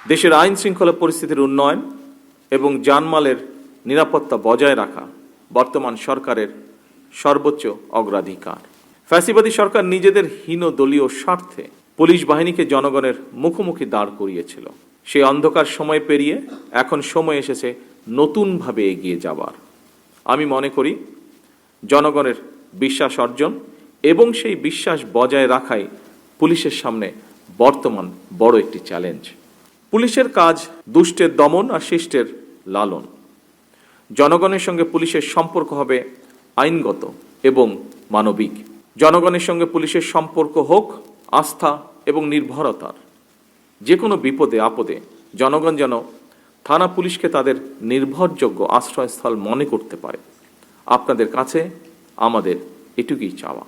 দেশের আইন শৃঙ্খলা পরিস্থিতির উন্নয়ন এবং জানমালের নিরাপত্তা বজায় রাখা বর্তমান সরকারের সর্বোচ্চ অগ্রাধিকার। ফ্যাসিবাদী সরকার নিজেদের হীন দলীয় স্বার্থে পুলিশ বাহিনীকে জনগণের মুখোমুখি দাঁড় করিয়েছিল। সেই অন্ধকার সময় পেরিয়ে এখন সময় এসেছে নতুনভাবে এগিয়ে যাবার। আমি মনে করি জনগণের বিশ্বাস অর্জন এবং সেই বিশ্বাস বজায় রাখাই পুলিশের সামনে বর্তমান বড় একটি চ্যালেঞ্জ। পুলিশের কাজ দুষ্টের দমন আর শিষ্টের লালন। জনগণের সঙ্গে পুলিশের সম্পর্ক হবে আইনগত এবং মানবিক। জনগণের সঙ্গে পুলিশের সম্পর্ক হোক আস্থা এবং নির্ভরতার। যে কোনো বিপদে আপদে জনগণ যেন থানা পুলিশকে তাদের নির্ভরযোগ্য আশ্রয়স্থল মনে করতে পারে। আপনাদের কাছে আমাদের এটুকুই চাওয়া।